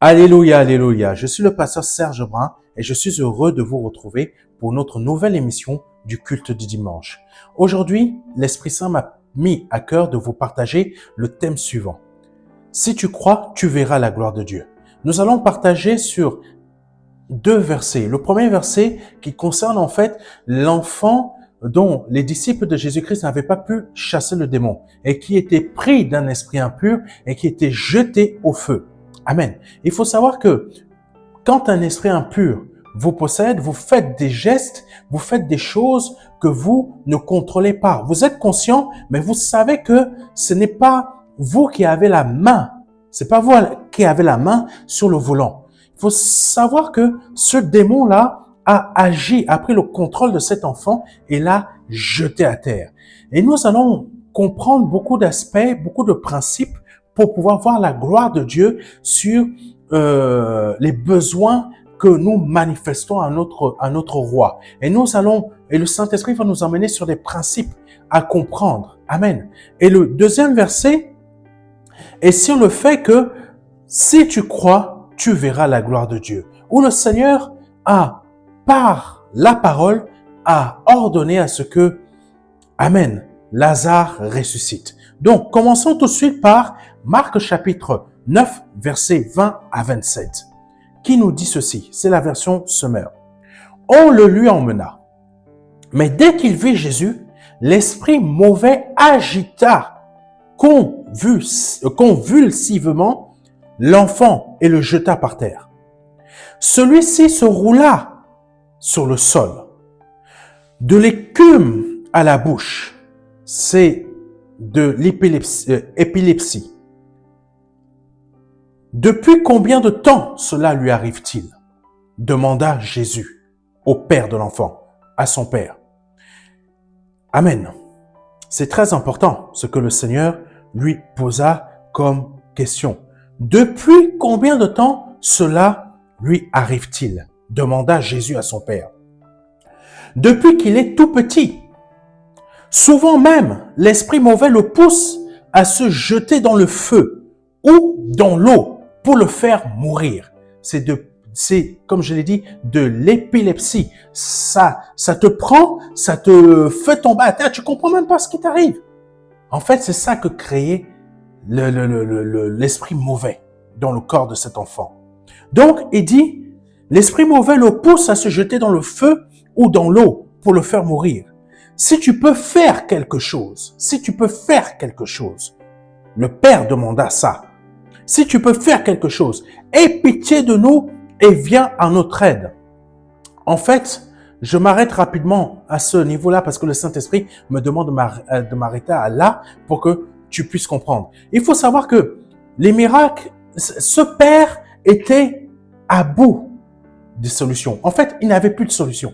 Alléluia, alléluia. Je suis le pasteur Serge Brun et je suis heureux de vous retrouver pour notre nouvelle émission du culte du dimanche. Aujourd'hui, l'Esprit Saint m'a mis à cœur de vous partager le thème suivant. Si tu crois, tu verras la gloire de Dieu. Nous allons partager sur deux versets. Le premier verset qui concerne en fait l'enfant dont les disciples de Jésus-Christ n'avaient pas pu chasser le démon et qui était pris d'un esprit impur et qui était jeté au feu. Amen. Il faut savoir que quand un esprit impur vous possède, vous faites des gestes, vous faites des choses que vous ne contrôlez pas. Vous êtes conscient, mais vous savez que ce n'est pas vous qui avez la main. C'est pas vous qui avez la main sur le volant. Il faut savoir que ce démon-là a agi, a pris le contrôle de cet enfant et l'a jeté à terre. Et nous allons comprendre beaucoup d'aspects, beaucoup de principes pour pouvoir voir la gloire de Dieu sur les besoins que nous manifestons à notre roi. Et le Saint-Esprit va nous emmener sur des principes à comprendre. Amen. Et le deuxième verset est sur le fait que si tu crois, tu verras la gloire de Dieu. Où le Seigneur a, par la parole, a ordonné à ce que, amen, Lazare ressuscite. Donc, commençons tout de suite par Marc chapitre 9, versets 20 à 27, qui nous dit ceci. C'est la version Semeur. On le lui emmena. Mais dès qu'il vit Jésus, l'esprit mauvais agita convulsivement l'enfant et le jeta par terre. Celui-ci se roula sur le sol, de l'écume à la bouche. C'est de l'épilepsie. Depuis combien de temps cela lui arrive-t-il? Demanda Jésus au père de l'enfant, à son père. Amen. C'est très important ce que le Seigneur lui posa comme question. Depuis combien de temps cela lui arrive-t-il? Demanda Jésus à son père. Depuis qu'il est tout petit. Souvent même, l'esprit mauvais le pousse à se jeter dans le feu ou dans l'eau pour le faire mourir. C'est comme je l'ai dit, de l'épilepsie. Ça te prend, ça te fait tomber à terre, tu comprends même pas ce qui t'arrive. En fait, c'est ça que créait l'esprit mauvais dans le corps de cet enfant. Donc, il dit, l'esprit mauvais le pousse à se jeter dans le feu ou dans l'eau pour le faire mourir. Si tu peux faire quelque chose, le père demanda ça. Si tu peux faire quelque chose, aie pitié de nous et viens à notre aide. En fait, je m'arrête rapidement à ce niveau-là parce que le Saint-Esprit me demande de m'arrêter là pour que tu puisses comprendre. Il faut savoir que les miracles, ce père était à bout des solutions. En fait, il n'avait plus de solution.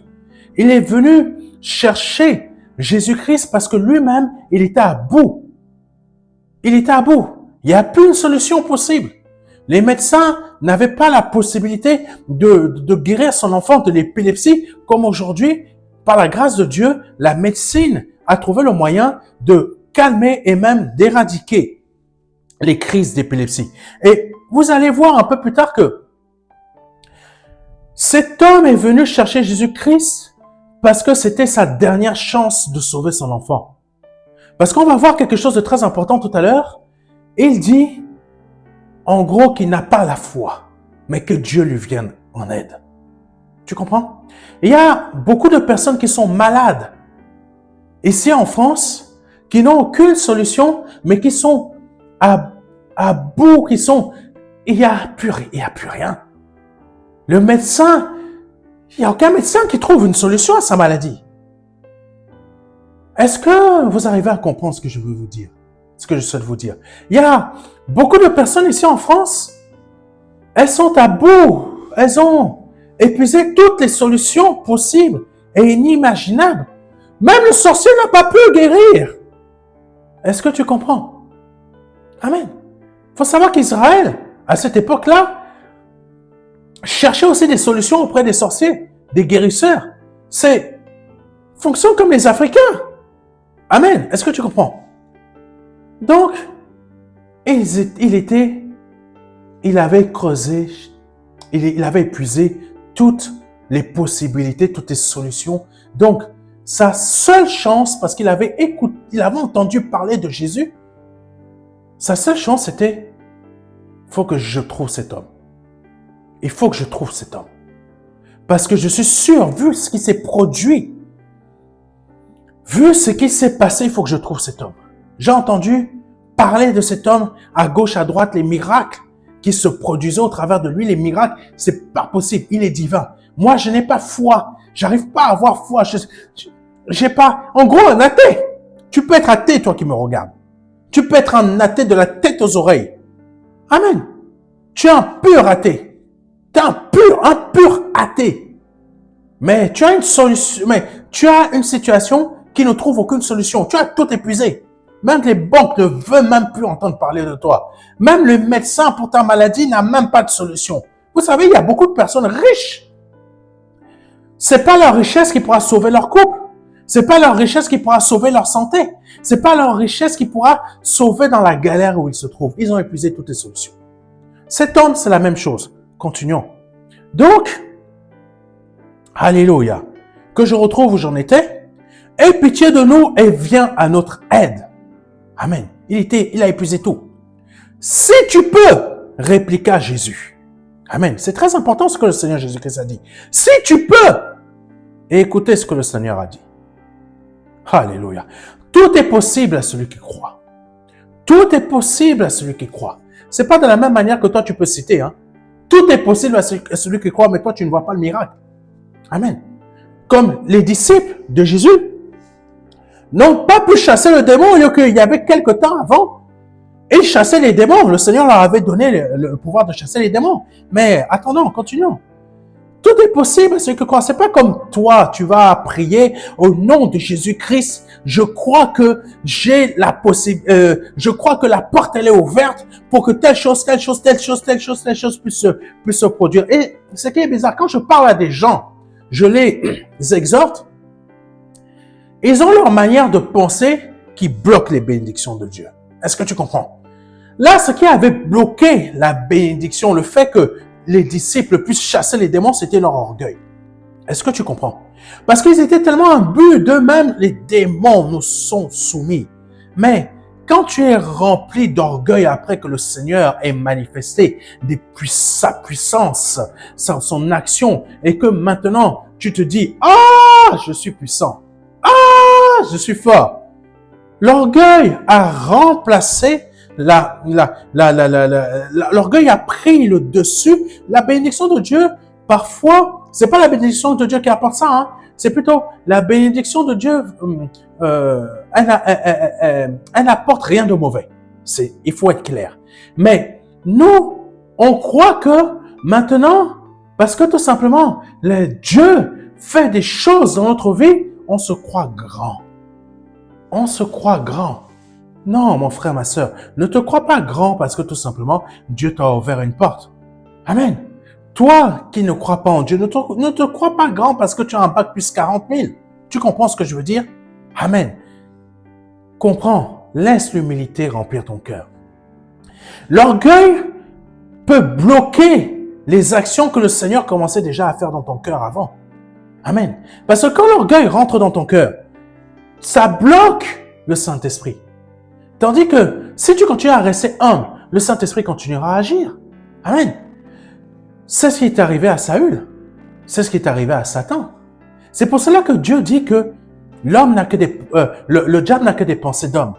Il est venu chercher Jésus-Christ parce que lui-même, il était à bout. Il était à bout. Il n'y a plus une solution possible. Les médecins n'avaient pas la possibilité de guérir son enfant de l'épilepsie comme aujourd'hui, par la grâce de Dieu, la médecine a trouvé le moyen de calmer et même d'éradiquer les crises d'épilepsie. Et vous allez voir un peu plus tard que cet homme est venu chercher Jésus-Christ parce que c'était sa dernière chance de sauver son enfant. Parce qu'on va voir quelque chose de très important tout à l'heure. Il dit, en gros, qu'il n'a pas la foi, mais que Dieu lui vienne en aide. Tu comprends? Il y a beaucoup de personnes qui sont malades ici en France, qui n'ont aucune solution, mais qui sont à bout, il n'y a plus rien. Le médecin, il n'y a aucun médecin qui trouve une solution à sa maladie. Est-ce que vous arrivez à comprendre ce que je veux vous dire? Ce que je souhaite vous dire. Il y a beaucoup de personnes ici en France, elles sont à bout, elles ont épuisé toutes les solutions possibles et inimaginables. Même le sorcier n'a pas pu guérir. Est-ce que tu comprends? Amen. Il faut savoir qu'Israël, à cette époque-là, cherchait aussi des solutions auprès des sorciers, des guérisseurs. C'est fonctionne comme les Africains. Amen. Est-ce que tu comprends? Donc, il était il avait creusé, il avait épuisé toutes les possibilités, toutes les solutions. Donc, sa seule chance, parce qu'il avait il avait entendu parler de Jésus, sa seule chance c'était, il faut que je trouve cet homme. Il faut que je trouve cet homme. Parce que je suis sûr, vu ce qui s'est produit, vu ce qui s'est passé, il faut que je trouve cet homme. J'ai entendu parler de cet homme à gauche, à droite, les miracles qui se produisaient au travers de lui, les miracles, c'est pas possible, il est divin. Moi, je n'ai pas foi, j'arrive pas à avoir foi, j'ai pas, en gros, un athée. Tu peux être athée, toi qui me regardes. Tu peux être un athée de la tête aux oreilles. Amen. Tu es un pur athée. Tu es un pur athée. Mais tu as une solution, mais tu as une situation qui ne trouve aucune solution. Tu as tout épuisé. Même les banques ne veulent même plus entendre parler de toi. Même le médecin pour ta maladie n'a même pas de solution. Vous savez, il y a beaucoup de personnes riches. C'est pas leur richesse qui pourra sauver leur couple. C'est pas leur richesse qui pourra sauver leur santé. C'est pas leur richesse qui pourra sauver dans la galère où ils se trouvent. Ils ont épuisé toutes les solutions. Cet homme, c'est la même chose. Continuons. Donc, alléluia. Que je retrouve où j'en étais. Aie pitié de nous et viens à notre aide. Amen. Il a épuisé tout. Si tu peux, répliqua Jésus. Amen. C'est très important ce que le Seigneur Jésus-Christ a dit. Si tu peux, et écoutez ce que le Seigneur a dit. Alléluia. Tout est possible à celui qui croit. Tout est possible à celui qui croit. C'est pas de la même manière que toi tu peux citer. Hein. Tout est possible à celui qui croit, mais toi tu ne vois pas le miracle. Amen. Comme les disciples de Jésus n'ont pas pu chasser le démon alors qu'il y avait quelque temps avant. Ils chassaient les démons. Le Seigneur leur avait donné le pouvoir de chasser les démons. Mais attendons, continuons. Tout est possible à celui qui croit. C'est pas comme toi, tu vas prier au nom de Jésus-Christ. Je crois que j'ai la possibilité, je crois que la porte elle est ouverte pour que telle chose puisse se produire. Et ce qui est bizarre, quand je parle à des gens, je les exhorte, ils ont leur manière de penser qui bloque les bénédictions de Dieu. Est-ce que tu comprends? Là, ce qui avait bloqué la bénédiction, le fait que les disciples puissent chasser les démons, c'était leur orgueil. Est-ce que tu comprends? Parce qu'ils étaient tellement imbus d'eux-mêmes, les démons nous sont soumis. Mais quand tu es rempli d'orgueil après que le Seigneur ait manifesté sa puissance, son action, et que maintenant tu te dis « Ah, je suis puissant. Ah, je suis fort. » L'orgueil a remplacé l'orgueil a pris le dessus. La bénédiction de Dieu, parfois, c'est pas la bénédiction de Dieu qui apporte ça, hein. C'est plutôt la bénédiction de Dieu, elle n'apporte rien de mauvais. Il faut être clair. Mais nous, on croit que maintenant, parce que tout simplement, Dieu fait des choses dans notre vie, on se croit grand. On se croit grand. Non, mon frère, ma sœur, ne te crois pas grand parce que tout simplement, Dieu t'a ouvert une porte. Amen. Toi qui ne crois pas en Dieu, ne te crois pas grand parce que tu as un bac plus 40 000. Tu comprends ce que je veux dire? Amen. Comprends, laisse l'humilité remplir ton cœur. L'orgueil peut bloquer les actions que le Seigneur commençait déjà à faire dans ton cœur avant. Amen. Parce que quand l'orgueil rentre dans ton cœur, ça bloque le Saint-Esprit. Tandis que si tu continues à rester humble, le Saint-Esprit continuera à agir. Amen. C'est ce qui est arrivé à Saül. C'est ce qui est arrivé à Satan. C'est pour cela que Dieu dit que l'homme n'a que le diable n'a que des pensées d'homme.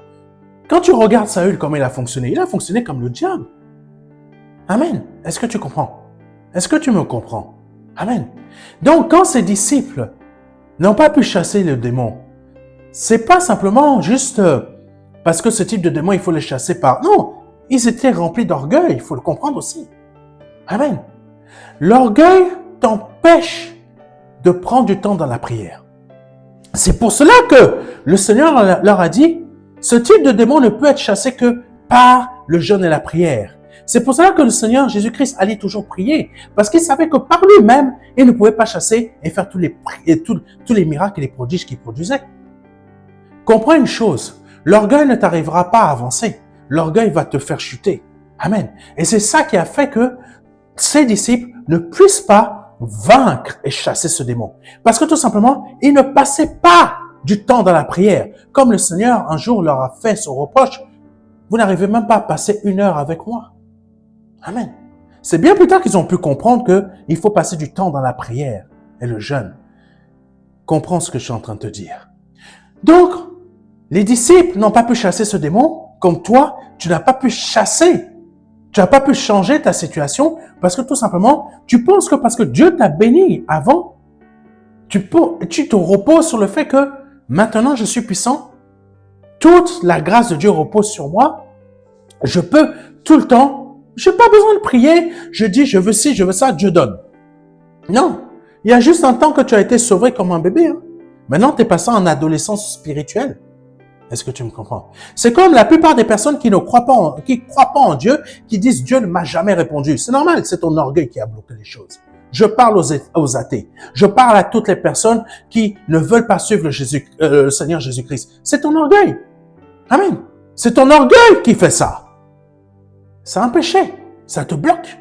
Quand tu regardes Saül, comment il a fonctionné comme le diable. Amen. Est-ce que tu comprends? Est-ce que tu me comprends? Amen. Donc, quand ses disciples n'ont pas pu chasser le démon, c'est pas simplement juste parce que ce type de démon, il faut les chasser par... Non, ils étaient remplis d'orgueil, il faut le comprendre aussi. Amen. L'orgueil t'empêche de prendre du temps dans la prière. C'est pour cela que le Seigneur leur a dit, ce type de démon ne peut être chassé que par le jeûne et la prière. C'est pour cela que le Seigneur Jésus-Christ allait toujours prier, parce qu'il savait que par lui-même, il ne pouvait pas chasser et faire tous les miracles et les prodiges qu'il produisait. Comprends une chose, l'orgueil ne t'arrivera pas à avancer, l'orgueil va te faire chuter. Amen. Et c'est ça qui a fait que ces disciples ne puissent pas vaincre et chasser ce démon. Parce que tout simplement, ils ne passaient pas du temps dans la prière. Comme le Seigneur un jour leur a fait son reproche, vous n'arrivez même pas à passer 1 heure avec moi. Amen. C'est bien plus tard qu'ils ont pu comprendre qu'il faut passer du temps dans la prière et le jeûne. Comprends ce que je suis en train de te dire. Donc, les disciples n'ont pas pu chasser ce démon, comme toi, tu n'as pas pu chasser. Tu n'as pas pu changer ta situation parce que tout simplement, tu penses que parce que Dieu t'a béni avant, tu te reposes sur le fait que maintenant je suis puissant, toute la grâce de Dieu repose sur moi, je peux tout le temps, je n'ai pas besoin de prier, je dis je veux ci, je veux ça, Dieu donne. Non, il y a juste un temps que tu as été sauvé comme un bébé. Hein. Maintenant, tu es passé en adolescence spirituelle. Est-ce que tu me comprends? C'est comme la plupart des personnes qui ne croient pas en Dieu, qui disent Dieu ne m'a jamais répondu. C'est normal, c'est ton orgueil qui a bloqué les choses. Je parle aux athées. Je parle à toutes les personnes qui ne veulent pas suivre le Seigneur Jésus-Christ. C'est ton orgueil. Amen. C'est ton orgueil qui fait ça. C'est un péché. Ça te bloque.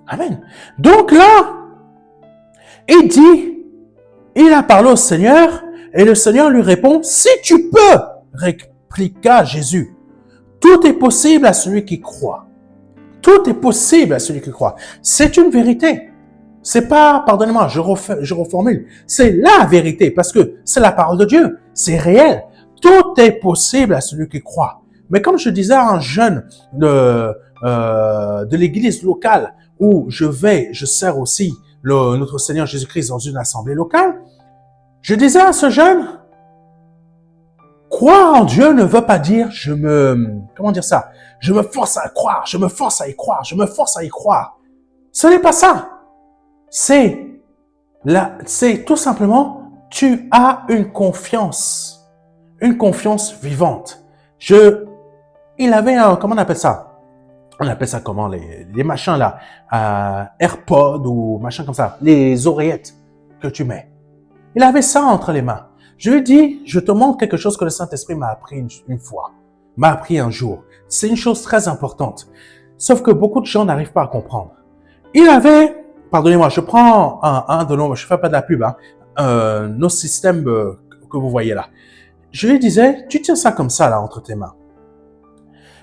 Amen. Donc là, il a parlé au Seigneur et le Seigneur lui répond, si tu peux, répliqua Jésus, tout est possible à celui qui croit. Tout est possible à celui qui croit. C'est une vérité. C'est pas, pardonnez-moi, je reformule. C'est la vérité parce que c'est la parole de Dieu. C'est réel. Tout est possible à celui qui croit. Mais comme je disais à un jeune de l'église locale où je sers aussi notre Seigneur Jésus-Christ dans une assemblée locale, je disais à ce jeune, croire en Dieu ne veut pas dire je me force à croire, je me force à y croire, je me force à y croire. Ce n'est pas ça. C'est tout simplement, tu as une confiance vivante. Il avait comment on appelle ça? On appelle ça comment, les machins là, AirPods ou machin comme ça, les oreillettes que tu mets. Il avait ça entre les mains. Je lui ai dit, je te montre quelque chose que le Saint-Esprit m'a appris une fois, m'a appris un jour. C'est une chose très importante. Sauf que beaucoup de gens n'arrivent pas à comprendre. Il avait, pardonnez-moi, je prends un de nos, je fais pas de la pub, nos systèmes que vous voyez là. Je lui disais, tu tiens ça comme ça là entre tes mains.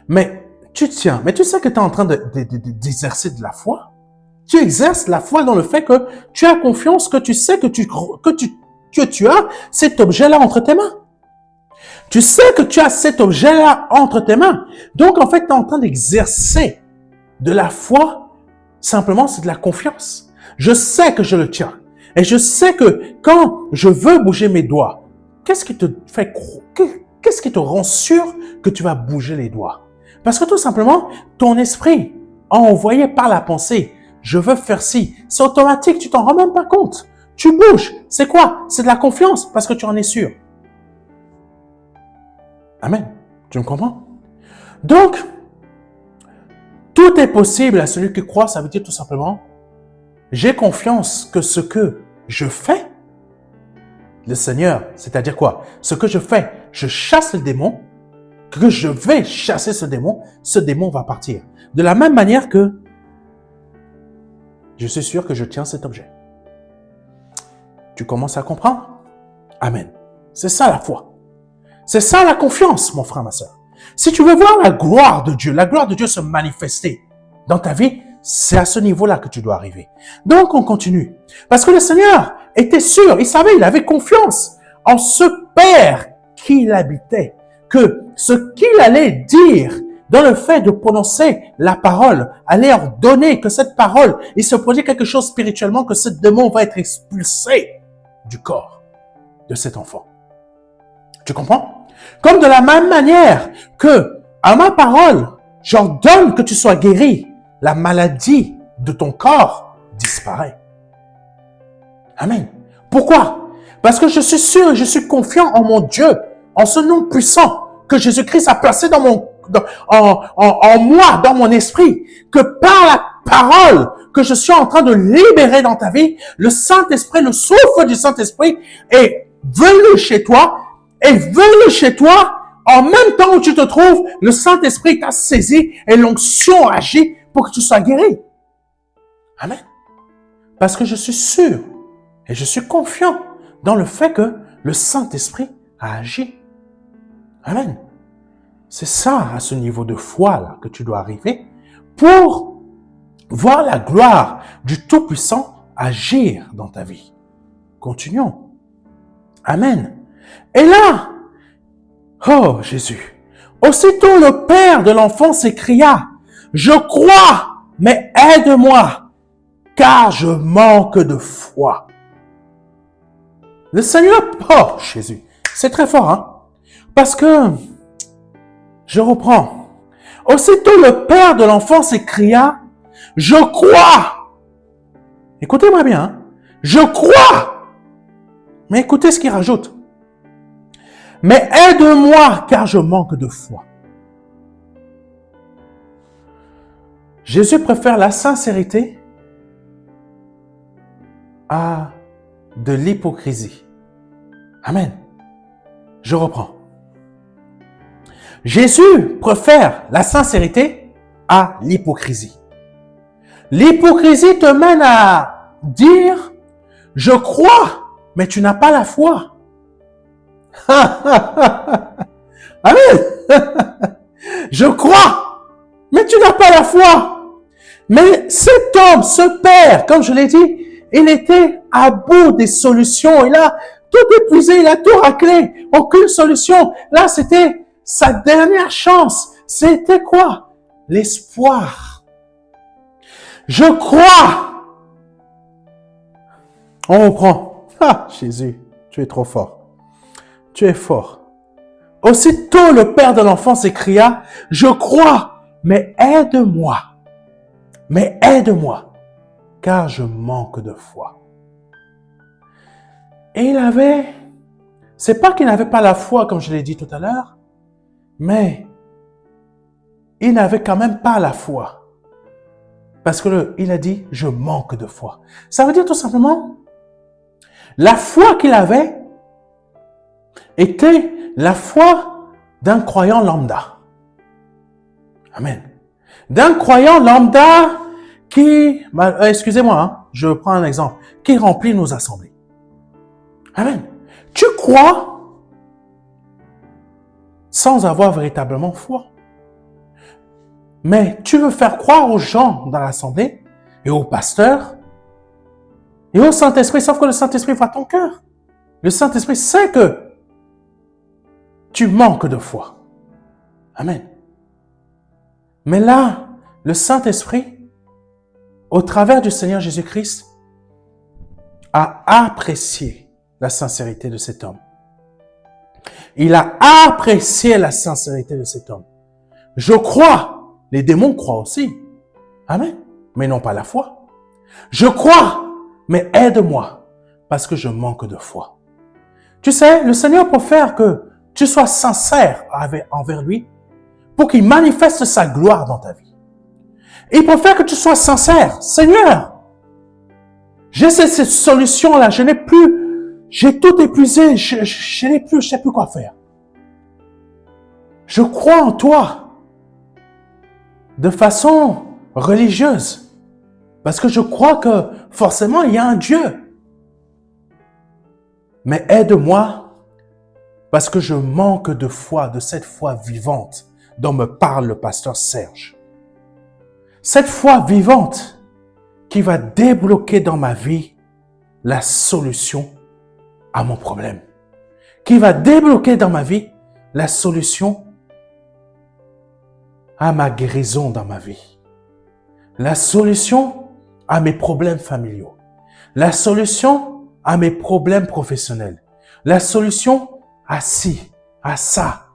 Mais tu sais que tu es en train d'exercer de la foi. Tu exerces la foi dans le fait que tu as confiance, que tu sais que tu as cet objet-là entre tes mains. Tu sais que tu as cet objet-là entre tes mains. Donc, en fait, tu es en train d'exercer de la foi. Simplement, c'est de la confiance. Je sais que je le tiens. Et je sais que quand je veux bouger mes doigts, qu'est-ce qui te rend sûr que tu vas bouger les doigts? Parce que tout simplement, ton esprit a envoyé par la pensée, je veux faire ci. C'est automatique, tu t'en rends même pas compte. Tu bouges. C'est quoi? C'est de la confiance parce que tu en es sûr. Amen. Tu me comprends? Donc, tout est possible à celui qui croit. Ça veut dire tout simplement, j'ai confiance que ce que je fais, le Seigneur, c'est-à-dire quoi? Ce que je fais, je chasse le démon, que je vais chasser ce démon va partir. De la même manière que je suis sûr que je tiens cet objet. Tu commences à comprendre? Amen. C'est ça la foi. C'est ça la confiance, mon frère, ma soeur. Si tu veux voir la gloire de Dieu se manifester dans ta vie, c'est à ce niveau-là que tu dois arriver. Donc, on continue. Parce que le Seigneur était sûr, il savait, il avait confiance en ce Père qu'il habitait, que ce qu'il allait dire dans le fait de prononcer la parole, allait ordonner que cette parole, il se produit quelque chose spirituellement, que ce démon va être expulsé du corps de cet enfant. Tu comprends? Comme de la même manière que, à ma parole, j'ordonne que tu sois guéri, la maladie de ton corps disparaît. Amen. Pourquoi? Parce que je suis sûr et je suis confiant en mon Dieu, en ce nom puissant que Jésus-Christ a placé en moi, dans mon esprit, que par la parole que je suis en train de libérer dans ta vie, le Saint-Esprit, le souffle du Saint-Esprit est venu chez toi En même temps où tu te trouves, le Saint-Esprit t'a saisi et l'onction agit pour que tu sois guéri. Amen. Parce que je suis sûr et je suis confiant dans le fait que le Saint-Esprit a agi. Amen. C'est ça, à ce niveau de foi-là, que tu dois arriver pour voir la gloire du Tout-Puissant agir dans ta vie. Continuons. Amen. Et là, oh Jésus, aussitôt le père de l'enfant s'écria, « Je crois, mais aide-moi, car je manque de foi. » Le Seigneur, oh Jésus, c'est très fort, hein? Parce que, je reprends, aussitôt le père de l'enfant s'écria, « Je crois. » Écoutez-moi bien, hein? Je crois. Mais écoutez ce qu'il rajoute. « Mais aide-moi, car je manque de foi. » Jésus préfère la sincérité à de l'hypocrisie. Amen. Je reprends. Jésus préfère la sincérité à l'hypocrisie. L'hypocrisie te mène à dire, je crois, mais tu n'as pas la foi. Amen. Je crois, mais tu n'as pas la foi. Mais cet homme, ce père, comme je l'ai dit, il était à bout des solutions. Il a tout épuisé, il a tout raclé. Aucune solution. Là, c'était sa dernière chance. C'était quoi? L'espoir. Je crois. On reprend. Ah, Jésus, tu es trop fort. Tu es fort. Aussitôt, le père de l'enfant s'écria, « Je crois, mais aide-moi. Mais aide-moi, car je manque de foi. » Et il avait, c'est pas qu'il n'avait pas la foi, comme je l'ai dit tout à l'heure, mais il n'avait quand même pas la foi. Parce que il a dit, je manque de foi. Ça veut dire tout simplement, la foi qu'il avait était la foi d'un croyant lambda. Amen. D'un croyant lambda qui, excusez-moi, hein, je prends un exemple, qui remplit nos assemblées. Amen. Tu crois sans avoir véritablement foi. Mais tu veux faire croire aux gens dans l'assemblée et aux pasteurs et au Saint-Esprit, sauf que le Saint-Esprit voit ton cœur. Le Saint-Esprit sait que tu manques de foi. Amen. Mais là, le Saint-Esprit, au travers du Seigneur Jésus-Christ, a apprécié la sincérité de cet homme. Il a apprécié la sincérité de cet homme. Je crois, les démons croient aussi. Amen. Mais non pas la foi. Je crois, mais aide-moi, parce que je manque de foi. Tu sais, le Seigneur préfère que tu sois sincère envers lui pour qu'il manifeste sa gloire dans ta vie. Il préfère que tu sois sincère. Seigneur, j'ai cette solution-là, je n'ai plus, j'ai tout épuisé, je n'ai plus, je sais plus quoi faire. Je crois en toi de façon religieuse parce que je crois que forcément il y a un Dieu. Mais aide-moi parce que je manque de foi, de cette foi vivante dont me parle le pasteur Serge. Cette foi vivante qui va débloquer dans ma vie la solution à mon problème. Qui va débloquer dans ma vie la solution à ma guérison dans ma vie. La solution à mes problèmes familiaux. La solution à mes problèmes professionnels. La solution à ci, à ça,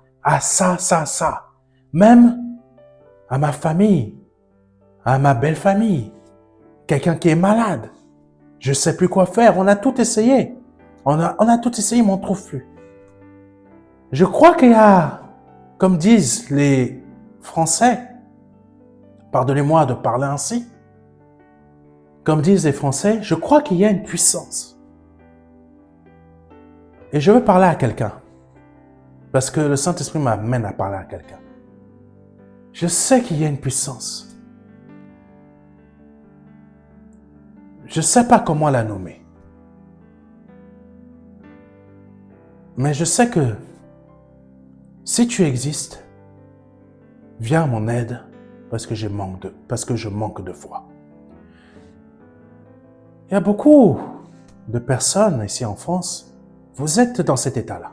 ça. Même à ma famille, à ma belle famille. Quelqu'un qui est malade. Je ne sais plus quoi faire. On a tout essayé. On a tout essayé, mais on ne trouve plus. Je crois qu'il y a, comme disent les Français, pardonnez-moi de parler ainsi, comme disent les Français, je crois qu'il y a une puissance. Et je veux parler à quelqu'un. Parce que le Saint-Esprit m'amène à parler à quelqu'un. Je sais qu'il y a une puissance. Je ne sais pas comment la nommer. Mais je sais que si tu existes, viens à mon aide parce que je manque de foi. Il y a beaucoup de personnes ici en France, vous êtes dans cet état-là.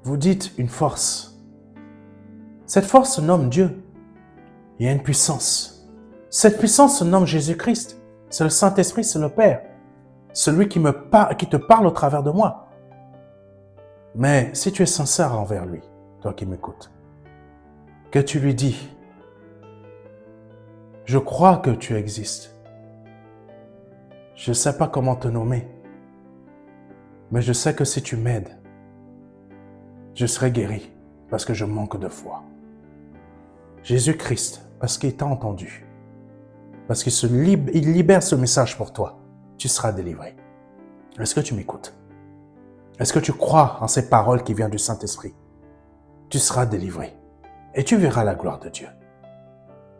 Vous dites une force. Cette force se nomme Dieu. Il y a une puissance. Cette puissance se nomme Jésus-Christ. C'est le Saint-Esprit, c'est le Père. Celui qui te parle au travers de moi. Mais si tu es sincère envers lui, toi qui m'écoutes, que tu lui dis, je crois que tu existes. Je ne sais pas comment te nommer, mais je sais que si tu m'aides, je serai guéri parce que je manque de foi. Jésus-Christ, parce qu'il t'a entendu, parce qu'il libère ce message pour toi, tu seras délivré. Est-ce que tu m'écoutes? Est-ce que tu crois en ces paroles qui viennent du Saint-Esprit? Tu seras délivré et tu verras la gloire de Dieu.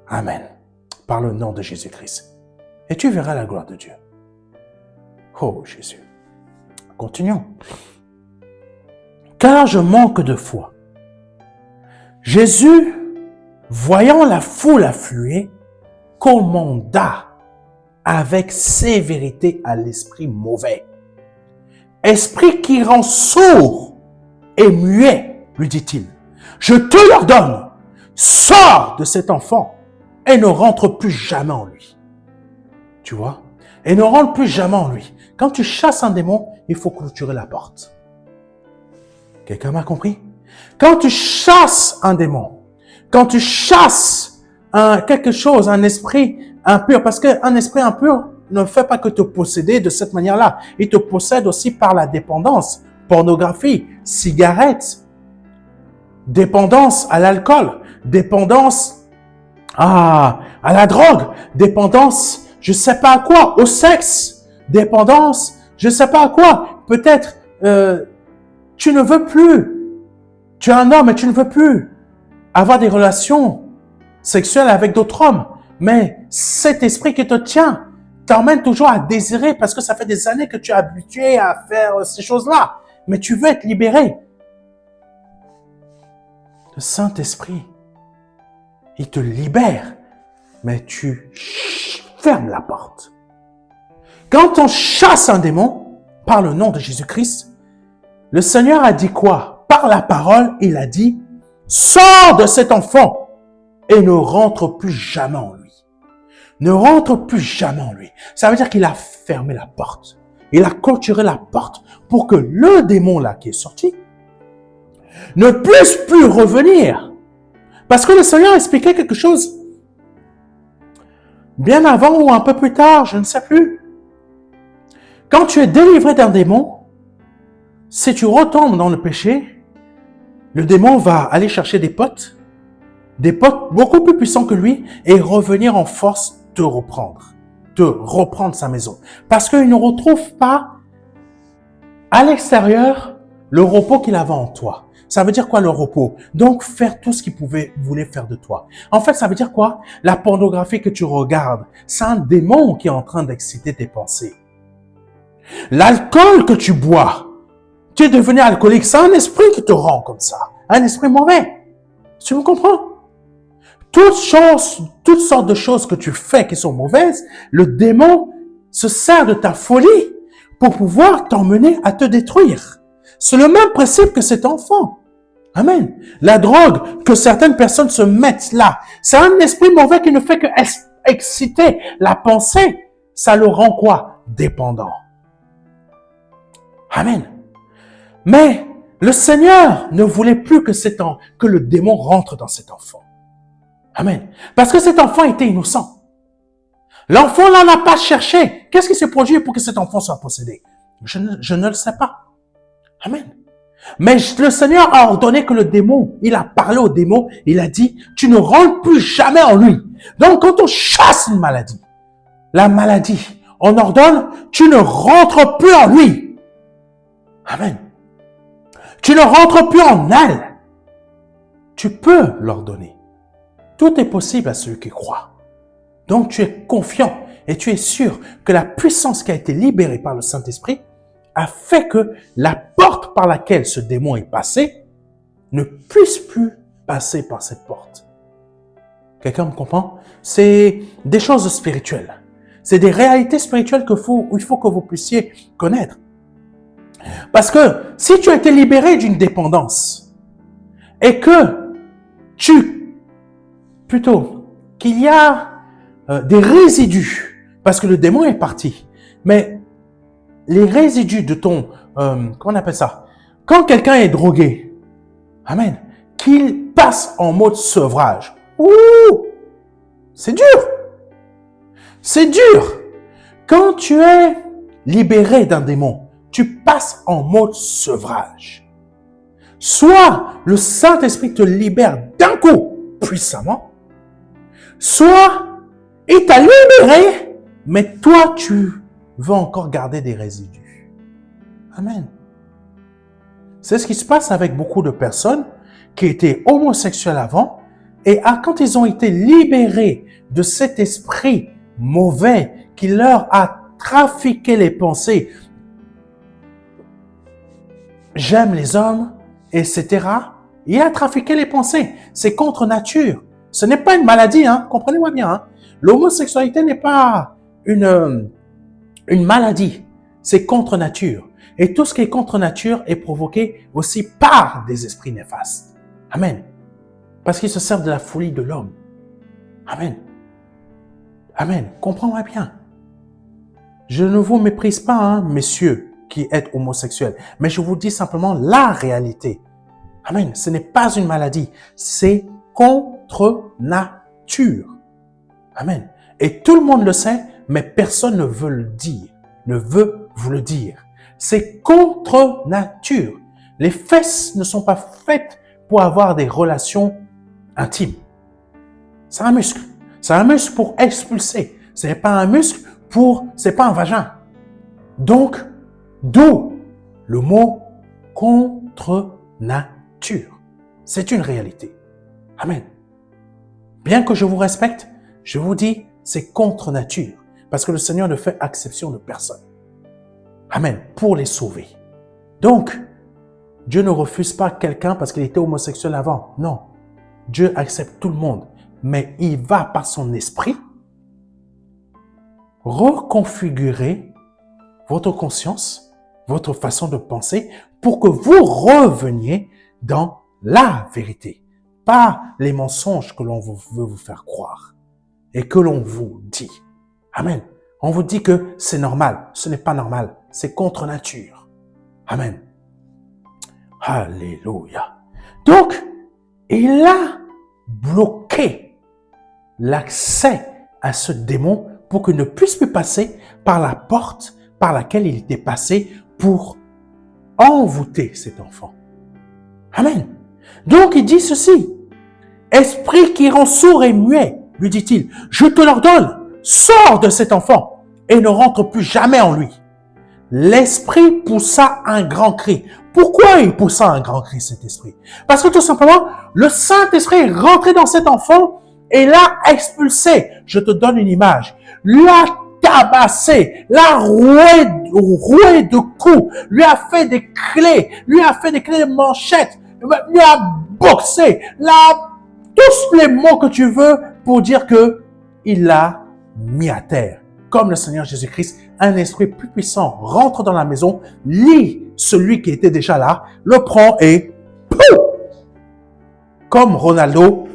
Amen. Par le nom de Jésus-Christ. Et tu verras la gloire de Dieu. Oh Jésus. Continuons. Car je manque de foi. Jésus, voyant la foule affluer, commanda avec sévérité à l'esprit mauvais. Esprit qui rend sourd et muet, lui dit-il, je te l'ordonne, sors de cet enfant et ne rentre plus jamais en lui. Tu vois? Et ne rentre plus jamais en lui. Quand tu chasses un démon, il faut clôturer la porte. Quelqu'un m'a compris? Quand tu chasses un démon, quand tu chasses quelque chose, un esprit impur, parce qu'un esprit impur ne fait pas que te posséder de cette manière-là. Il te possède aussi par la dépendance, pornographie, cigarettes, dépendance à l'alcool, dépendance à la drogue, dépendance, je sais pas à quoi, au sexe, dépendance, je sais pas à quoi. Peut-être tu ne veux plus, tu es un homme et tu ne veux plus avoir des relations sexuelles avec d'autres hommes. Mais cet esprit qui te tient t'emmène toujours à désirer parce que ça fait des années que tu es habitué à faire ces choses-là. Mais tu veux être libéré. Le Saint-Esprit, il te libère, mais tu fermes la porte. Quand on chasse un démon, par le nom de Jésus-Christ, le Seigneur a dit quoi? Par la parole, il a dit, sors de cet enfant et ne rentre plus jamais en lui. Ne rentre plus jamais en lui. Ça veut dire qu'il a fermé la porte. Il a clôturé la porte pour que le démon là qui est sorti ne puisse plus revenir. Parce que le Seigneur expliquait quelque chose bien avant ou un peu plus tard, je ne sais plus. Quand tu es délivré d'un démon, si tu retombes dans le péché, le démon va aller chercher des potes beaucoup plus puissants que lui et revenir en force te reprendre sa maison. Parce qu'il ne retrouve pas à l'extérieur le repos qu'il avait en toi. Ça veut dire quoi le repos? Donc faire tout ce qu'il voulait faire de toi. En fait, ça veut dire quoi? La pornographie que tu regardes, c'est un démon qui est en train d'exciter tes pensées. L'alcool que tu bois, tu es devenu alcoolique, c'est un esprit qui te rend comme ça. Un esprit mauvais. Tu me comprends? Toutes sortes de choses que tu fais qui sont mauvaises, le démon se sert de ta folie pour pouvoir t'emmener à te détruire. C'est le même principe que cet enfant. Amen. La drogue que certaines personnes se mettent là, c'est un esprit mauvais qui ne fait que exciter la pensée. Ça le rend quoi? Dépendant. Amen. Mais le Seigneur ne voulait plus que le démon rentre dans cet enfant. Amen. Parce que cet enfant était innocent. L'enfant là n'a pas cherché. Qu'est-ce qui s'est produit pour que cet enfant soit possédé? Je ne le sais pas. Amen. Mais le Seigneur a ordonné que le démon, il a parlé au démon, il a dit, tu ne rentres plus jamais en lui. Donc quand on chasse une maladie, la maladie, on ordonne, tu ne rentres plus en lui. Amen. Tu ne rentres plus en elle. Tu peux leur donner. Tout est possible à ceux qui croient. Donc tu es confiant et tu es sûr que la puissance qui a été libérée par le Saint-Esprit a fait que la porte par laquelle ce démon est passé ne puisse plus passer par cette porte. Quelqu'un me comprend? C'est des choses spirituelles. C'est des réalités spirituelles il faut que vous puissiez connaître. Parce que si tu as été libéré d'une dépendance et que qu'il y a des résidus, parce que le démon est parti, mais les résidus de ton, comment on appelle ça? Quand quelqu'un est drogué, amen, qu'il passe en mode sevrage. Ouh! C'est dur! C'est dur! Quand tu es libéré d'un démon, tu passes en mode sevrage. Soit le Saint-Esprit te libère d'un coup, puissamment, soit il t'a libéré, mais toi, tu veux encore garder des résidus. Amen. C'est ce qui se passe avec beaucoup de personnes qui étaient homosexuels avant et quand ils ont été libérés de cet esprit mauvais qui leur a trafiqué les pensées, j'aime les hommes, etc. Il a trafiqué les pensées. C'est contre nature. Ce n'est pas une maladie, hein. Comprenez-moi bien. Hein. L'homosexualité n'est pas une maladie. C'est contre nature. Et tout ce qui est contre nature est provoqué aussi par des esprits néfastes. Amen. Parce qu'ils se servent de la folie de l'homme. Amen. Amen. Comprends-moi bien. Je ne vous méprise pas, hein, messieurs, qui êtes homosexuels. Mais je vous dis simplement la réalité. Amen. Ce n'est pas une maladie. C'est contre nature. Amen. Et tout le monde le sait, mais personne ne veut le dire. Ne veut vous le dire. C'est contre nature. Les fesses ne sont pas faites pour avoir des relations intimes. C'est un muscle. C'est un muscle pour expulser. Ce n'est pas un muscle c'est pas un vagin. Donc, d'où le mot contre nature. C'est une réalité. Amen. Bien que je vous respecte, je vous dis, c'est contre nature. Parce que le Seigneur ne fait exception de personne. Amen. Pour les sauver. Donc, Dieu ne refuse pas quelqu'un parce qu'il était homosexuel avant. Non. Dieu accepte tout le monde. Mais il va par son esprit reconfigurer votre conscience, votre façon de penser pour que vous reveniez dans la vérité. Pas les mensonges que l'on veut vous faire croire et que l'on vous dit. Amen. On vous dit que c'est normal. Ce n'est pas normal. C'est contre nature. Amen. Alléluia. Donc, il a bloqué l'accès à ce démon pour qu'il ne puisse plus passer par la porte par laquelle il était passé pour envoûter cet enfant. Amen. Donc, il dit ceci. Esprit qui rend sourd et muet, lui dit-il, je te l'ordonne, sors de cet enfant et ne rentre plus jamais en lui. L'esprit poussa un grand cri. Pourquoi il poussa un grand cri, cet esprit? Parce que tout simplement, le Saint-Esprit est rentré dans cet enfant et l'a expulsé. Je te donne une image. L'a tabassé, l'a roué de coups, lui a fait des clés de manchette, lui a boxé, tous les mots que tu veux pour dire que il l'a mis à terre. Comme le Seigneur Jésus-Christ, un esprit plus puissant rentre dans la maison, lit celui qui était déjà là, le prend et pouf! Comme Ronaldo,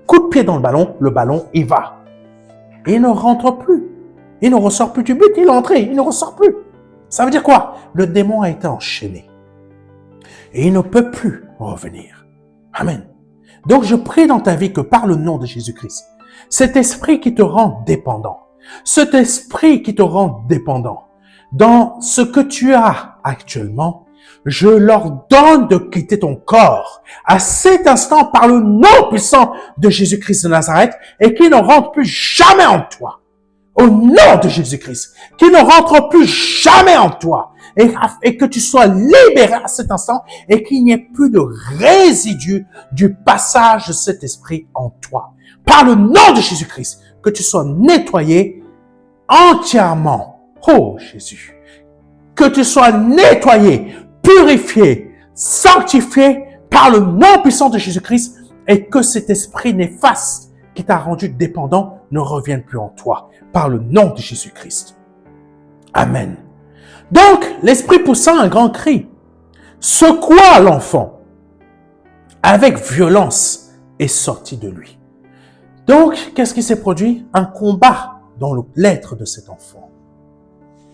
coup de pied dans le ballon, il va. Et il ne rentre plus. Il ne ressort plus du but, il est entré, il ne ressort plus. Ça veut dire quoi? Le démon a été enchaîné. Et il ne peut plus revenir. Amen. Donc je prie dans ta vie que par le nom de Jésus-Christ, cet esprit qui te rend dépendant, cet esprit qui te rend dépendant dans ce que tu as actuellement, je leur donne de quitter ton corps à cet instant par le nom puissant de Jésus-Christ de Nazareth et qu'il ne rentre plus jamais en toi. au nom de Jésus-Christ, qu'il ne rentre plus jamais en toi et que tu sois libéré à cet instant et qu'il n'y ait plus de résidus du passage de cet esprit en toi. Par le nom de Jésus-Christ, que tu sois nettoyé entièrement. Oh Jésus, que tu sois nettoyé, purifié, sanctifié par le nom puissant de Jésus-Christ et que cet esprit néfaste qui t'a rendu dépendant ne revienne plus en toi par le nom de Jésus-Christ. Amen. Donc, l'esprit poussa un grand cri, secoua l'enfant avec violence et sortit de lui. Donc, qu'est-ce qui s'est produit? Un combat dans l'être de cet enfant.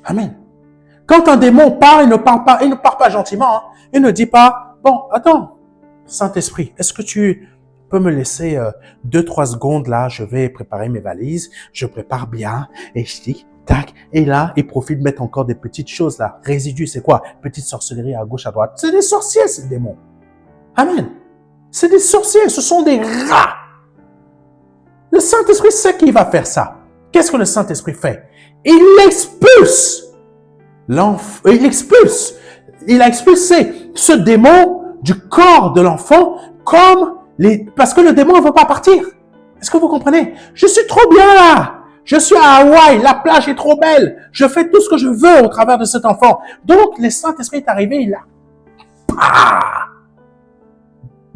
Amen. Quand un démon part, il ne part pas gentiment. Hein. Il ne dit pas, bon, attends, Saint-Esprit, est-ce que tu peux me laisser 2-3 secondes là, je vais préparer mes valises, je prépare bien, et je dis, tac, et là, il profite de mettre encore des petites choses là. Résidus, c'est quoi? Petite sorcellerie à gauche, à droite. C'est des sorciers, ces démons. Amen. C'est des sorciers, ce sont des rats. Le Saint-Esprit sait qu'il va faire ça. Qu'est-ce que le Saint-Esprit fait? Il expulse l'enfant, il a expulsé ce démon du corps de l'enfant parce que le démon ne veut pas partir. Est-ce que vous comprenez? Je suis trop bien là. Je suis à Hawaï, la plage est trop belle. Je fais tout ce que je veux au travers de cet enfant. Donc, le Saint-Esprit est arrivé, il a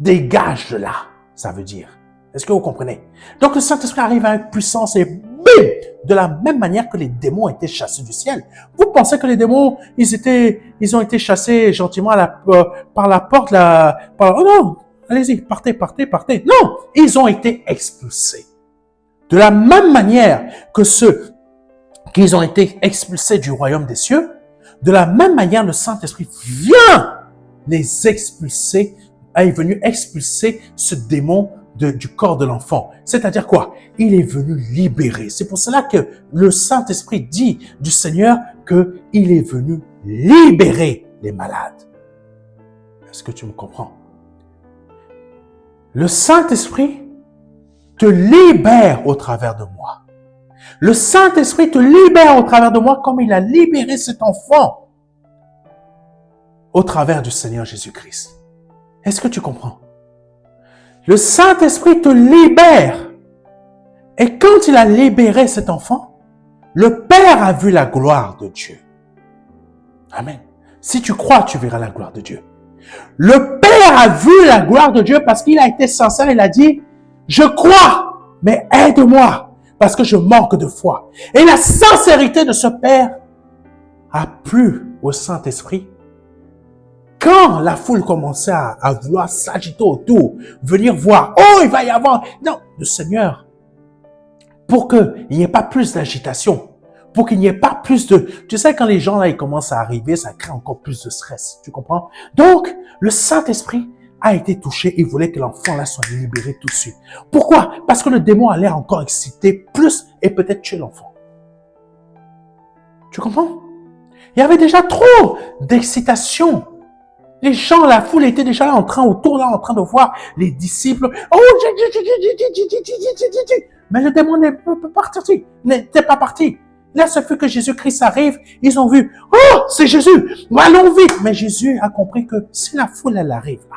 dégage de là, ça veut dire. Est-ce que vous comprenez? Donc, le Saint-Esprit arrive avec puissance et bim! De la même manière que les démons étaient chassés du ciel. Vous pensez que les démons, ils ont été chassés gentiment par la porte, oh non, allez-y, partez. Non, ils ont été expulsés. De la même manière que ceux qui ont été expulsés du royaume des cieux, de la même manière, le Saint-Esprit vient les expulser, est venu expulser ce démon du corps de l'enfant. C'est-à-dire quoi? Il est venu libérer. C'est pour cela que le Saint-Esprit dit du Seigneur qu'il est venu libérer les malades. Est-ce que tu me comprends? Le Saint-Esprit te libère au travers de moi. Le Saint-Esprit te libère au travers de moi comme il a libéré cet enfant au travers du Seigneur Jésus-Christ. Est-ce que tu comprends? Le Saint-Esprit te libère. Et quand il a libéré cet enfant, le Père a vu la gloire de Dieu. Amen. Si tu crois, tu verras la gloire de Dieu. Le Père a vu la gloire de Dieu parce qu'il a été sincère. Il a dit, je crois, mais aide-moi parce que je manque de foi. Et la sincérité de ce Père a plu au Saint-Esprit. Quand la foule commençait à vouloir s'agiter autour, venir voir, oh, il va y avoir... Non, le Seigneur, pour qu'il n'y ait pas plus d'agitation, pour qu'il n'y ait pas plus de... Tu sais, quand les gens là, ils commencent à arriver, ça crée encore plus de stress, tu comprends? Donc, le Saint-Esprit a été touché, il voulait que l'enfant là soit libéré tout de suite. Pourquoi? Parce que le démon allait encore exciter plus et peut-être tuer l'enfant. Tu comprends? Il y avait déjà trop d'excitation. Les gens, la foule était déjà là en train de voir les disciples. Oh, mais le démon n'était pas parti. Là, ce fait que Jésus-Christ arrive, ils ont vu, oh, c'est Jésus, allons vite. Mais Jésus a compris que si la foule, elle arrive là,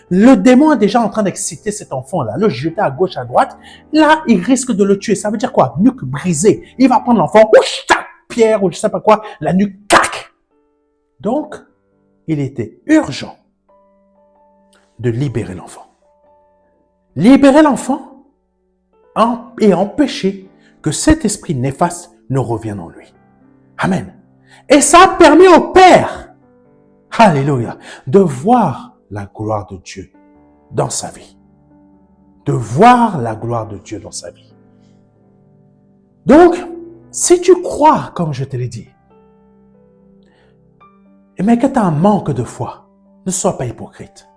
le démon est déjà en train d'exciter cet enfant-là, le jeter à gauche, à droite. Là, il risque de le tuer. Ça veut dire quoi? Nuque brisée. Il va prendre l'enfant, pierre ou je sais pas quoi, la nuque, tac. Donc, il était urgent de libérer l'enfant. Libérer l'enfant et empêcher que cet esprit néfaste ne revienne en lui. Amen. Et ça a permis au Père, alléluia, de voir la gloire de Dieu dans sa vie. De voir la gloire de Dieu dans sa vie. Donc, si tu crois, comme je te l'ai dit, mais que tu as un manque de foi, ne sois pas hypocrite.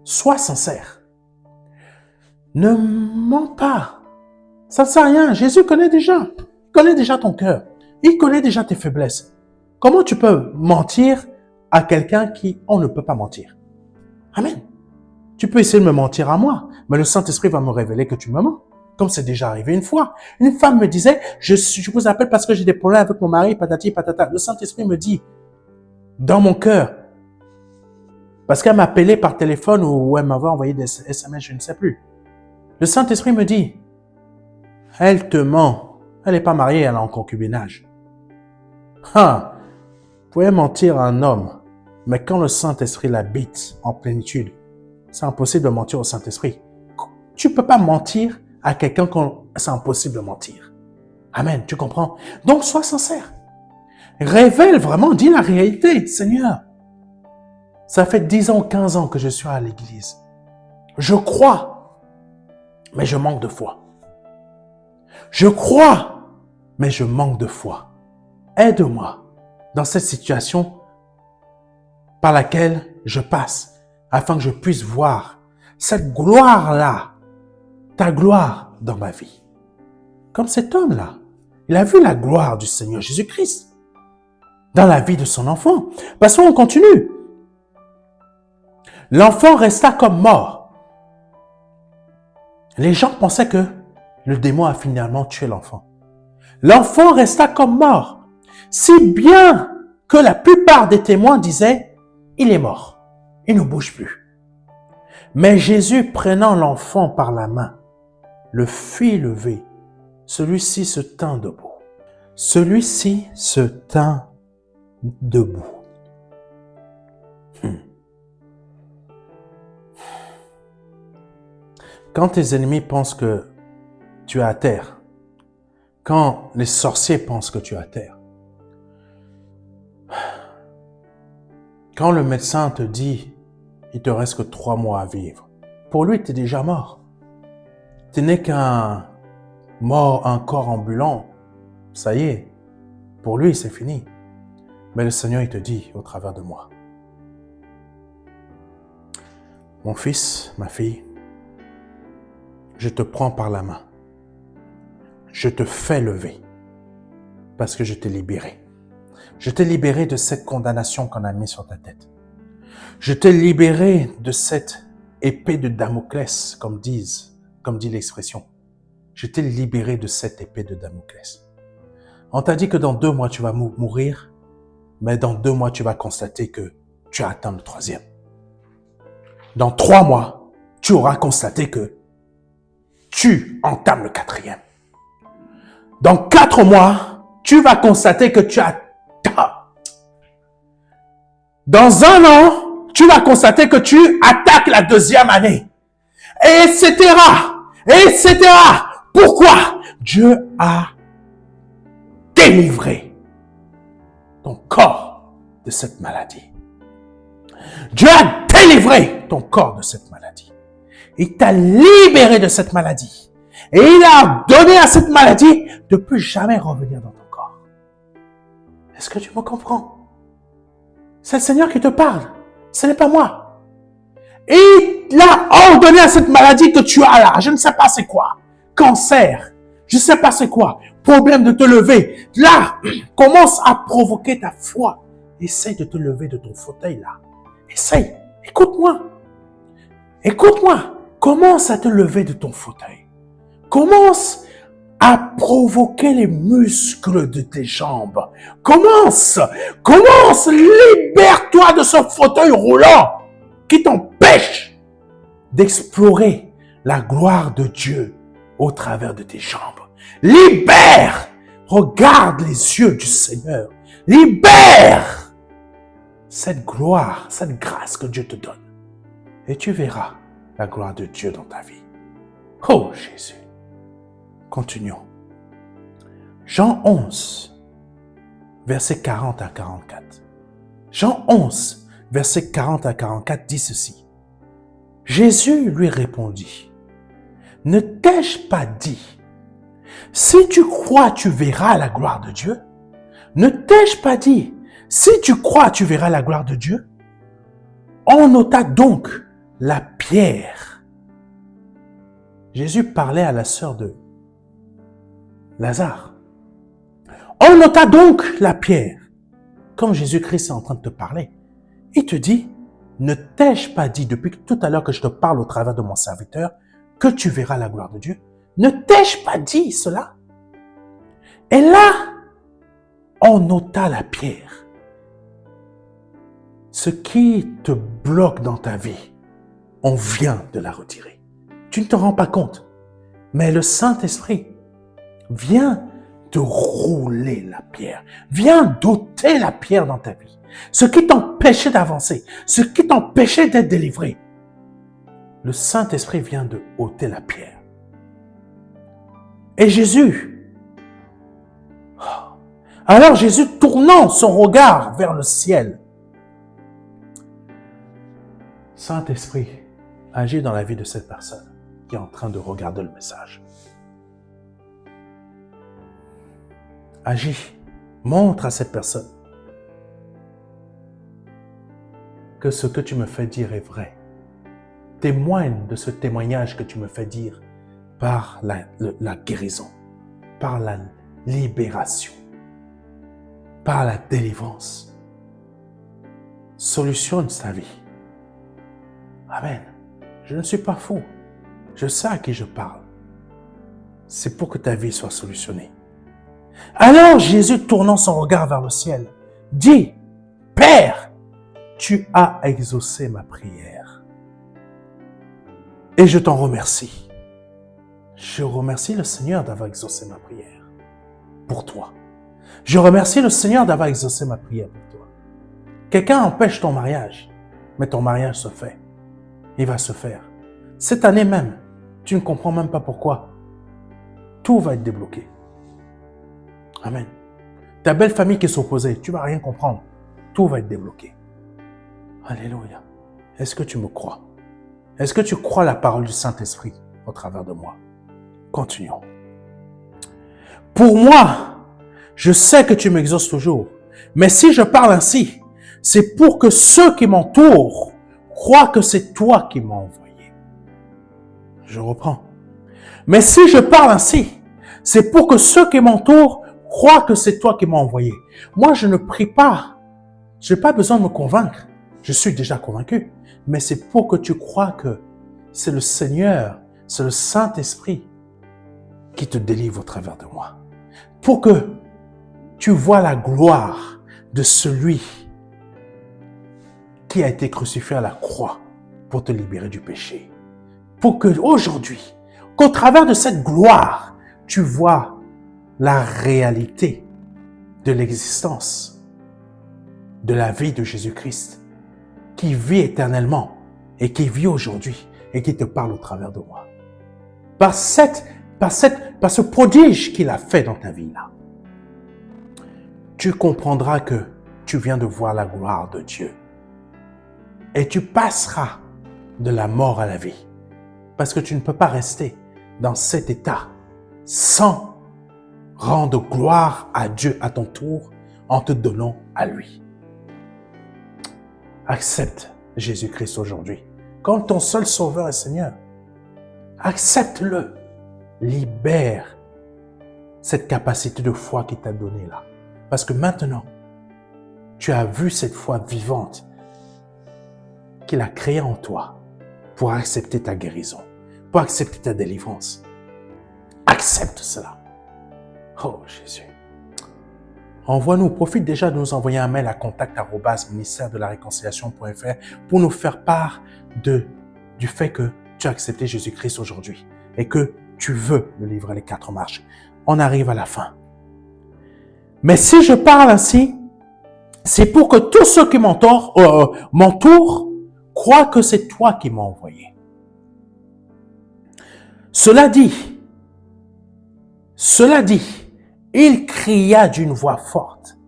Sois sincère. Ne mens pas. Ça ne sert à rien. Jésus connaît déjà. Il connaît déjà ton cœur. Il connaît déjà tes faiblesses. Comment tu peux mentir à quelqu'un qui on ne peut pas mentir? Amen. Tu peux essayer de me mentir à moi, mais le Saint-Esprit va me révéler que tu me mens. comme c'est déjà arrivé une fois. Une femme me disait, je vous appelle parce que j'ai des problèmes avec mon mari, patati patata. Le Saint-Esprit me dit, dans mon cœur, parce qu'elle m'appelait par téléphone ou elle m'avait envoyé des SMS, je ne sais plus. Le Saint-Esprit me dit, elle te ment. Elle n'est pas mariée, elle est en concubinage. Vous pouvez mentir à un homme, mais quand le Saint-Esprit l'habite en plénitude, c'est impossible de mentir au Saint-Esprit. Tu ne peux pas mentir à quelqu'un quand c'est impossible de mentir. Amen, tu comprends? Donc, sois sincère. Révèle vraiment, dis la réalité. Seigneur, ça fait 10 ans, 15 ans que je suis à l'église. Je crois, mais je manque de foi. Je crois, mais je manque de foi. Aide-moi dans cette situation par laquelle je passe, afin que je puisse voir cette gloire-là, ta gloire dans ma vie. Comme cet homme-là, il a vu la gloire du Seigneur Jésus-Christ dans la vie de son enfant. Passons, on continue. L'enfant resta comme mort. Les gens pensaient que le démon a finalement tué l'enfant. L'enfant resta comme mort, si bien que la plupart des témoins disaient, il est mort, il ne bouge plus. Mais Jésus, prenant l'enfant par la main, le fit lever. Celui-ci se tint debout. Celui-ci se tint debout. Quand tes ennemis pensent que tu es à terre, quand les sorciers pensent que tu es à terre, quand le médecin te dit il te reste que 3 mois à vivre, pour lui, tu es déjà mort. Tu n'es qu'un mort, un corps ambulant. Ça y est, pour lui, c'est fini. Mais le Seigneur, il te dit au travers de moi, mon fils, ma fille, je te prends par la main. Je te fais lever parce que je t'ai libéré. Je t'ai libéré de cette condamnation qu'on a mise sur ta tête. Je t'ai libéré de cette épée de Damoclès, comme dit l'expression. Je t'ai libéré de cette épée de Damoclès. On t'a dit que dans 2 mois, tu vas mourir, mais dans 2 mois, tu vas constater que tu as atteint le 3e. Dans 3 mois, tu auras constaté que tu entames le 4e. Dans 4 mois, tu vas constater que tu as... Dans 1 an, tu vas constater que tu attaques la 2e année. Etc. Etc. Pourquoi? Dieu a délivré ton corps de cette maladie. Dieu a délivré ton corps de cette maladie. Il t'a libéré de cette maladie. Et il a donné à cette maladie de plus jamais revenir dans ton corps. Est-ce que tu me comprends? C'est le Seigneur qui te parle. Ce n'est pas moi. Et il a ordonné à cette maladie que tu as là. Je ne sais pas c'est quoi. Cancer. Je ne sais pas c'est quoi. Problème de te lever. Là, commence à provoquer ta foi. Essaye de te lever de ton fauteuil là. Essaye. Écoute-moi. Écoute-moi. Commence à te lever de ton fauteuil. Commence à provoquer les muscles de tes jambes. Commence, libère-toi de ce fauteuil roulant qui t'empêche d'explorer la gloire de Dieu au travers de tes jambes. Libère, regarde les yeux du Seigneur. Libère cette gloire, cette grâce que Dieu te donne. Et tu verras la gloire de Dieu dans ta vie. Oh Jésus. Continuons. Jean 11, versets 40 à 44. Jean 11, versets 40 à 44 dit ceci. Jésus lui répondit, « Ne t'ai-je pas dit, si tu crois, tu verras la gloire de Dieu? Ne t'ai-je pas dit, si tu crois, tu verras la gloire de Dieu? » On ôta donc la pierre. Jésus parlait à la sœur de Lazare. On ôta donc la pierre. Comme Jésus-Christ est en train de te parler, il te dit, ne t'ai-je pas dit depuis tout à l'heure que je te parle au travers de mon serviteur que tu verras la gloire de Dieu? ne t'ai-je pas dit cela? Et là, on ôta la pierre. Ce qui te bloque dans ta vie, on vient de la retirer. Tu ne te rends pas compte, mais le Saint-Esprit vient de rouler la pierre, vient d'ôter la pierre dans ta vie. Ce qui t'empêchait d'avancer, ce qui t'empêchait d'être délivré, le Saint-Esprit vient de ôter la pierre. Et Jésus, alors Jésus tournant son regard vers le ciel, Saint-Esprit, agis dans la vie de cette personne qui est en train de regarder le message. Agis, montre à cette personne que ce que tu me fais dire est vrai. Témoigne de ce témoignage que tu me fais dire par la guérison, par la libération, par la délivrance. Solutionne sa vie. Amen. Je ne suis pas fou. Je sais à qui je parle. C'est pour que ta vie soit solutionnée. Alors Jésus, tournant son regard vers le ciel, dit, « Père, tu as exaucé ma prière. Et je t'en remercie. » Je remercie le Seigneur d'avoir exaucé ma prière pour toi. Je remercie le Seigneur d'avoir exaucé ma prière pour toi. Quelqu'un empêche ton mariage, mais ton mariage se fait. Il va se faire. Cette année même, tu ne comprends même pas pourquoi. Tout va être débloqué. Amen. Ta belle famille qui est opposée, tu ne vas rien comprendre. Tout va être débloqué. Alléluia. Est-ce que tu me crois? Est-ce que tu crois la parole du Saint-Esprit au travers de moi? Continuons. Pour moi, je sais que tu m'exauces toujours. Mais si je parle ainsi, c'est pour que ceux qui m'entourent croient que c'est toi qui m'as envoyé. Je reprends. Mais si je parle ainsi, c'est pour que ceux qui m'entourent croient que c'est toi qui m'as envoyé. Moi, je ne prie pas. Je n'ai pas besoin de me convaincre. Je suis déjà convaincu. Mais c'est pour que tu crois que c'est le Seigneur, c'est le Saint-Esprit qui te délivre au travers de moi. Pour que tu vois la gloire de celui qui a été crucifié à la croix pour te libérer du péché. Pour que aujourd'hui, qu'au travers de cette gloire, tu vois la réalité de l'existence, de la vie de Jésus-Christ, qui vit éternellement et qui vit aujourd'hui et qui te parle au travers de moi. Par ce prodige qu'il a fait dans ta vie là, tu comprendras que tu viens de voir la gloire de Dieu. Et tu passeras de la mort à la vie. Parce que tu ne peux pas rester dans cet état sans rendre gloire à Dieu à ton tour en te donnant à lui. Accepte Jésus-Christ aujourd'hui comme ton seul sauveur et Seigneur. Accepte-le. Libère cette capacité de foi qu'il t'a donnée là. Parce que maintenant, tu as vu cette foi vivante qu'il a créée en toi pour accepter ta guérison, pour accepter ta délivrance. Accepte cela. Oh Jésus. Envoie-nous, profite déjà de nous envoyer un mail à contact@ministère-de-la-réconciliation.fr pour nous faire part du fait que tu as accepté Jésus-Christ aujourd'hui et que tu veux le livrer les 4 marches. On arrive à la fin. Mais si je parle ainsi, c'est pour que tous ceux qui m'entourent croient que c'est toi qui m'as envoyé. Cela dit, il cria d'une voix forte,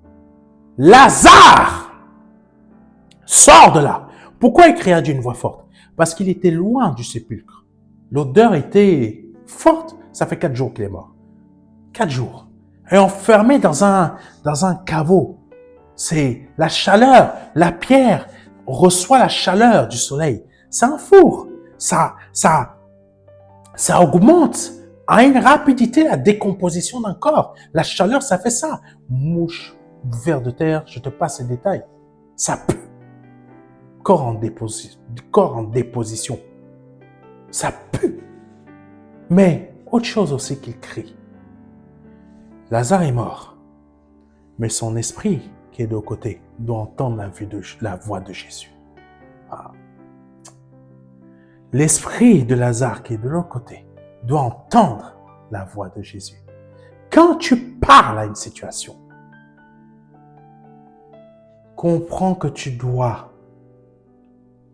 « Lazare, sors de là !» Pourquoi il cria d'une voix forte? Parce qu'il était loin du sépulcre. L'odeur était forte. Ça fait 4 jours qu'il est mort. 4 jours. Et enfermé dans un caveau. C'est la chaleur, la pierre reçoit la chaleur du soleil. C'est un four. Ça augmente à une rapidité la décomposition d'un corps. La chaleur, ça fait ça. Mouche, ver de terre, je te passe les détails. Ça pue. Corps en déposition. Ça pue. Mais autre chose aussi qu'il crie. Lazare est mort, mais son esprit qui est de l'autre côté doit entendre la voix de Jésus. Ah. L'esprit de Lazare qui est de l'autre côté doit entendre la voix de Jésus. Quand tu parles à une situation, comprends que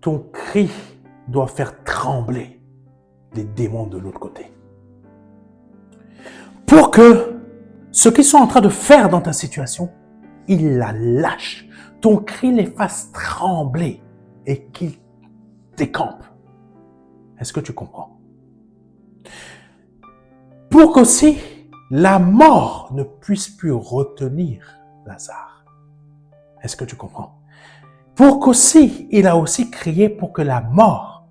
ton cri doit faire trembler les démons de l'autre côté. Pour que ce qu'ils sont en train de faire dans ta situation, ils la lâchent. Ton cri les fasse trembler et qu'ils décampent. Est-ce que tu comprends? Pour qu'aussi la mort ne puisse plus retenir Lazare. Est-ce que tu comprends? Pour qu'aussi, il a aussi crié pour que la mort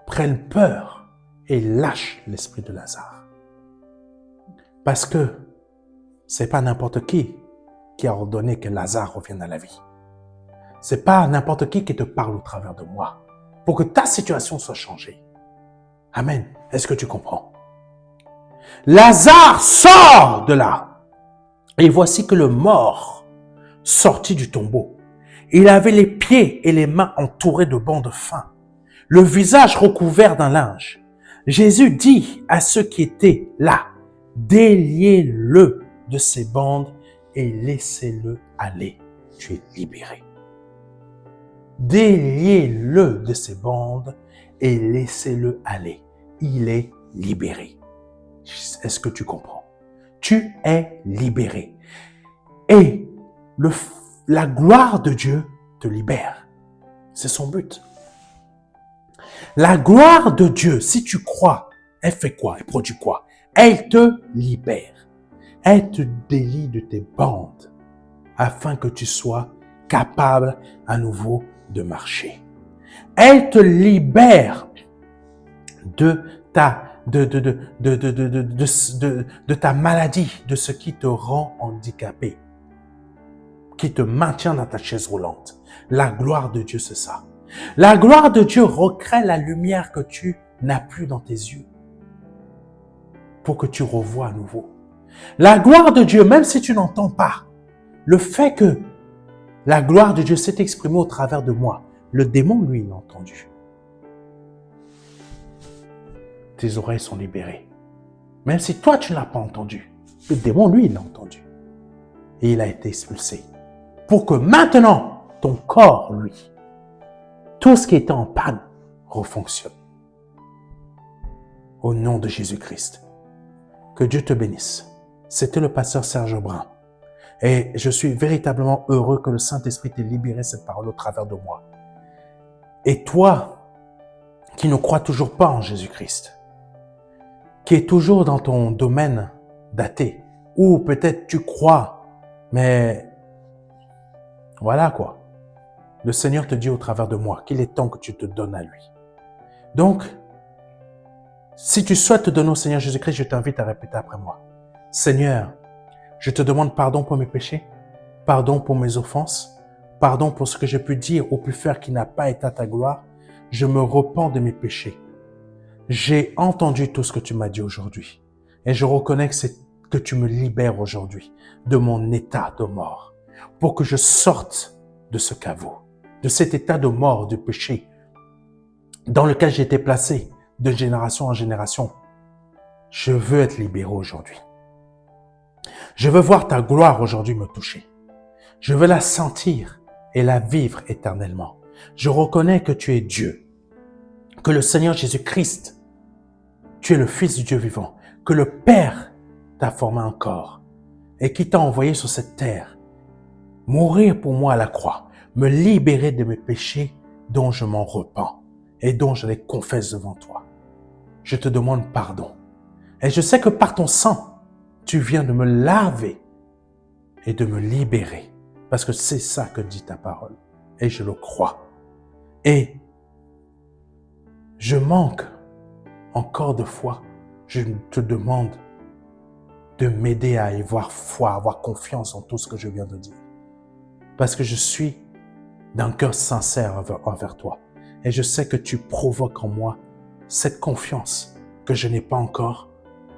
prenne peur et lâche l'esprit de Lazare. Parce que c'est pas n'importe qui a ordonné que Lazare revienne à la vie. C'est pas n'importe qui te parle au travers de moi pour que ta situation soit changée. Amen. Est-ce que tu comprends? Lazare sort de là. Et voici que le mort sortit du tombeau. Il avait les pieds et les mains entourés de bandes fins, le visage recouvert d'un linge. Jésus dit à ceux qui étaient là, déliez-le de ses bandes et laissez-le aller. Tu es libéré. Déliez-le de ses bandes et laissez-le aller. Il est libéré. Est-ce que tu comprends? Tu es libéré. Et la gloire de Dieu te libère. C'est son but. La gloire de Dieu, si tu crois, elle fait quoi? Elle produit quoi? Elle te libère. Elle te délie de tes bandes afin que tu sois capable à nouveau de marcher. Elle te libère de ta maladie, de ce qui te rend handicapé, qui te maintient dans ta chaise roulante. La gloire de Dieu, c'est ça. La gloire de Dieu recrée la lumière que tu n'as plus dans tes yeux pour que tu revoies à nouveau. La gloire de Dieu, même si tu n'entends pas, le fait que la gloire de Dieu s'est exprimée au travers de moi, le démon, lui, il l'a entendu. Tes oreilles sont libérées. Même si toi, tu ne l'as pas entendu, le démon, lui, il l'a entendu. Et il a été expulsé. Pour que maintenant, ton corps, lui, tout ce qui était en panne, refonctionne. Au nom de Jésus-Christ. Que Dieu te bénisse. C'était le pasteur Serge Brun. Et je suis véritablement heureux que le Saint-Esprit t'ait libéré cette parole au travers de moi. Et toi, qui ne crois toujours pas en Jésus-Christ, qui est toujours dans ton domaine d'athée, ou peut-être tu crois, mais voilà quoi. Le Seigneur te dit au travers de moi qu'il est temps que tu te donnes à lui. Donc, si tu souhaites te donner au Seigneur Jésus-Christ, je t'invite à répéter après moi. Seigneur, je te demande pardon pour mes péchés, pardon pour mes offenses, pardon pour ce que j'ai pu dire ou pu faire qui n'a pas été à ta gloire. Je me repens de mes péchés. J'ai entendu tout ce que tu m'as dit aujourd'hui et je reconnais que tu me libères aujourd'hui de mon état de mort pour que je sorte de ce caveau, de cet état de mort, de péché dans lequel j'ai été placé de génération en génération. Je veux être libéré aujourd'hui. Je veux voir ta gloire aujourd'hui me toucher. Je veux la sentir et la vivre éternellement. Je reconnais que tu es Dieu, que le Seigneur Jésus-Christ, tu es le Fils du Dieu vivant, que le Père t'a formé un corps et qui t'a envoyé sur cette terre, mourir pour moi à la croix, me libérer de mes péchés dont je m'en repens et dont je les confesse devant toi. Je te demande pardon. Et je sais que par ton sang, tu viens de me laver et de me libérer. Parce que c'est ça que dit ta parole. Et je le crois. Et je manque encore de foi. Je te demande de m'aider à y voir foi, à avoir confiance en tout ce que je viens de dire. Parce que je suis d'un cœur sincère envers toi. Et je sais que tu provoques en moi cette confiance que je n'ai pas encore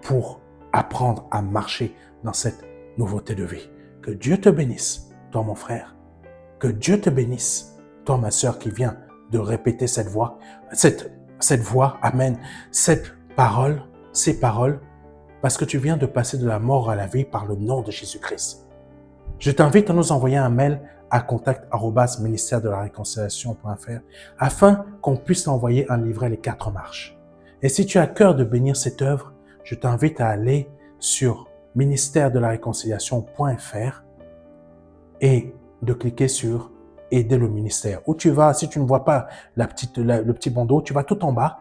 pour apprendre à marcher dans cette nouveauté de vie. Que Dieu te bénisse, toi mon frère. Que Dieu te bénisse, toi ma sœur qui vient de répéter cette voix, amen, cette parole, ces paroles, parce que tu viens de passer de la mort à la vie par le nom de Jésus-Christ. Je t'invite à nous envoyer un mail à contact@ministère-de-la-réconciliation.fr afin qu'on puisse t'envoyer un livret Les 4 marches. Et si tu as à cœur de bénir cette œuvre, je t'invite à aller sur ministère-de-la-réconciliation.fr et de cliquer sur aider le ministère. Où tu vas, si tu ne vois pas le petit bandeau, tu vas tout en bas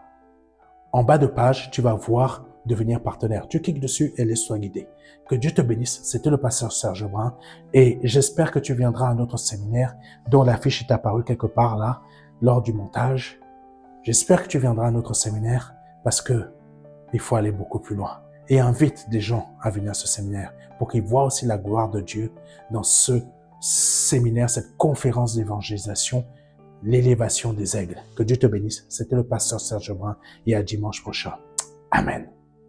de page, tu vas voir devenir partenaire. Tu cliques dessus et laisse-toi guider. Que Dieu te bénisse. C'était le pasteur Serge Brun et j'espère que tu viendras à notre séminaire dont l'affiche est apparue quelque part là, lors du montage. J'espère que tu viendras à notre séminaire parce que il faut aller beaucoup plus loin. Et invite des gens à venir à ce séminaire pour qu'ils voient aussi la gloire de Dieu dans ce séminaire, cette conférence d'évangélisation, l'élévation des aigles. Que Dieu te bénisse. C'était le pasteur Serge Brun et à dimanche prochain. Amen.